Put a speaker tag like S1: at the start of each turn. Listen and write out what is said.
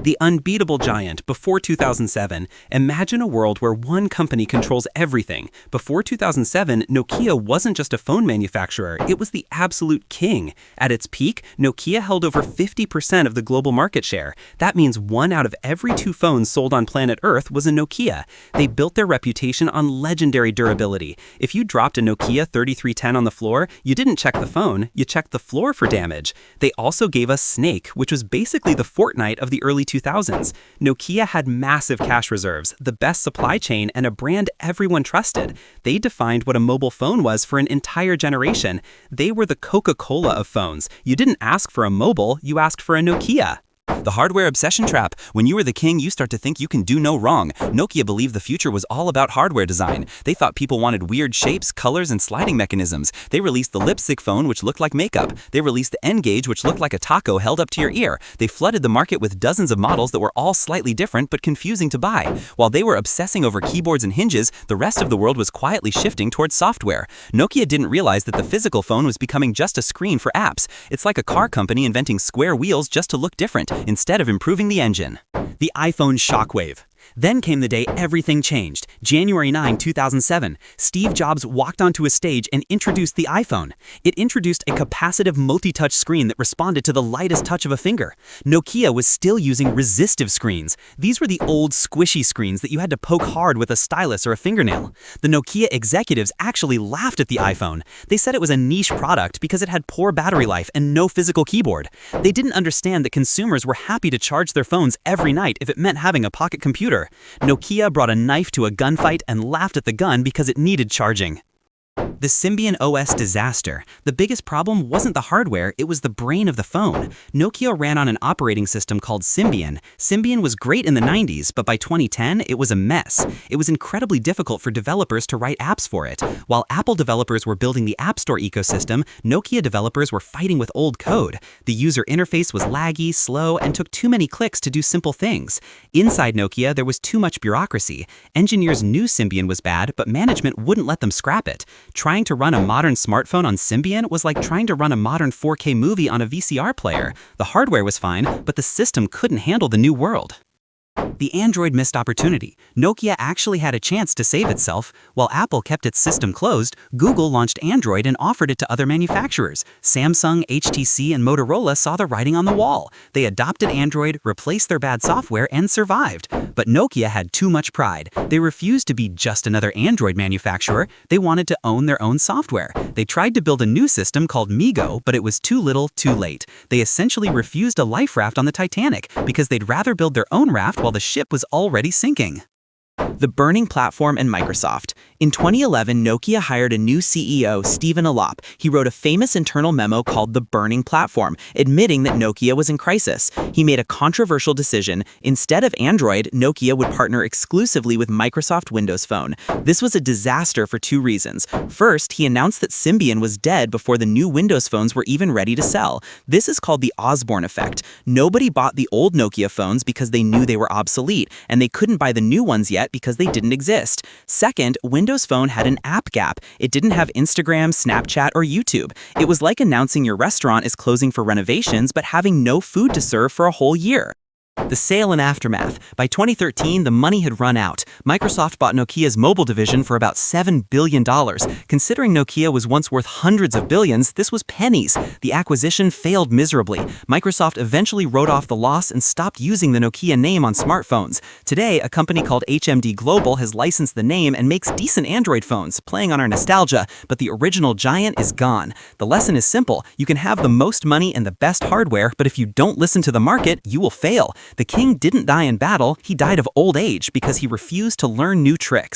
S1: The unbeatable giant before 2007. Imagine a world where one company controls everything. Before 2007, Nokia wasn't just a phone manufacturer, it was the absolute king. At its peak, Nokia held over 50% of the global market share. That means 1 out of every 2 phones sold on planet Earth was a Nokia. They built their reputation on legendary durability. If you dropped a Nokia 3310 on the floor, you didn't check the phone, you checked the floor for damage. They also gave us Snake, which was basically the Fortnite of the early 2000s. Nokia had massive cash reserves, the best supply chain, and a brand everyone trusted. They defined what a mobile phone was for an entire generation. They were the Coca-Cola of phones. You didn't ask for a mobile, you asked for a Nokia.
S2: The hardware obsession trap. When you were the king, you start to think you can do no wrong. Nokia believed the future was all about hardware design. They thought people wanted weird shapes, colors, and sliding mechanisms. They released the lipstick phone, which looked like makeup. They released the N-Gage, which looked like a taco held up to your ear. They flooded the market with dozens of models that were all slightly different but confusing to buy. While they were obsessing over keyboards and hinges, the rest of the world was quietly shifting towards software. Nokia didn't realize that the physical phone was becoming just a screen for apps. It's like a car company inventing square wheels just to look different, instead of improving the engine.
S1: The iPhone Shockwave. Then came the day everything changed. January 9, 2007. Steve Jobs walked onto a stage and introduced the iPhone. It introduced a capacitive multi-touch screen that responded to the lightest touch of a finger. Nokia was still using resistive screens. These were the old squishy screens that you had to poke hard with a stylus or a fingernail. The Nokia executives actually laughed at the iPhone. They said it was a niche product because it had poor battery life and no physical keyboard. They didn't understand that consumers were happy to charge their phones every night if it meant having a pocket computer. Nokia brought a knife to a gunfight and laughed at the gun because it needed charging. The Symbian OS Disaster. The biggest problem wasn't the hardware, it was the brain of the phone. Nokia ran on an operating system called Symbian. Symbian was great in the 90s, but by 2010, it was a mess. It was incredibly difficult for developers to write apps for it. While Apple developers were building the App Store ecosystem, Nokia developers were fighting with old code. The user interface was laggy, slow, and took too many clicks to do simple things. Inside Nokia, there was too much bureaucracy. Engineers knew Symbian was bad, but management wouldn't let them scrap it. Trying to run a modern smartphone on Symbian was like trying to run a modern 4K movie on a VCR player. The hardware was fine, but the system couldn't handle the new world. The Android missed opportunity. Nokia actually had a chance to save itself. While Apple kept its system closed, Google launched Android and offered it to other manufacturers. Samsung, HTC, and Motorola saw the writing on the wall. They adopted Android, replaced their bad software, and survived. But Nokia had too much pride. They refused to be just another Android manufacturer. They wanted to own their own software. They tried to build a new system called MeGo, but it was too little, too late. They essentially refused a life raft on the Titanic because they'd rather build their own raft while the ship was already sinking. The burning platform and Microsoft. In 2011, Nokia hired a new CEO, Stephen Alop. He wrote a famous internal memo called The Burning Platform, admitting that Nokia was in crisis. He made a controversial decision. Instead of Android, Nokia would partner exclusively with Microsoft Windows Phone. This was a disaster for 2 reasons. First, he announced that Symbian was dead before the new Windows phones were even ready to sell. This is called the Osborne effect. Nobody bought the old Nokia phones because they knew they were obsolete, and they couldn't buy the new ones yet because they didn't exist. Second, Windows Phone had an app gap. It didn't have Instagram, Snapchat, or YouTube. It was like announcing your restaurant is closing for renovations but having no food to serve for a whole year. The sale and aftermath. By 2013, the money had run out. Microsoft bought Nokia's mobile division for about $7 billion. Considering Nokia was once worth hundreds of billions, this was pennies. The acquisition failed miserably. Microsoft eventually wrote off the loss and stopped using the Nokia name on smartphones. Today, a company called HMD Global has licensed the name and makes decent Android phones, playing on our nostalgia, but the original giant is gone. The lesson is simple. You can have the most money and the best hardware, but if you don't listen to the market, you will fail. The king didn't die in battle, he died of old age because he refused to learn new tricks.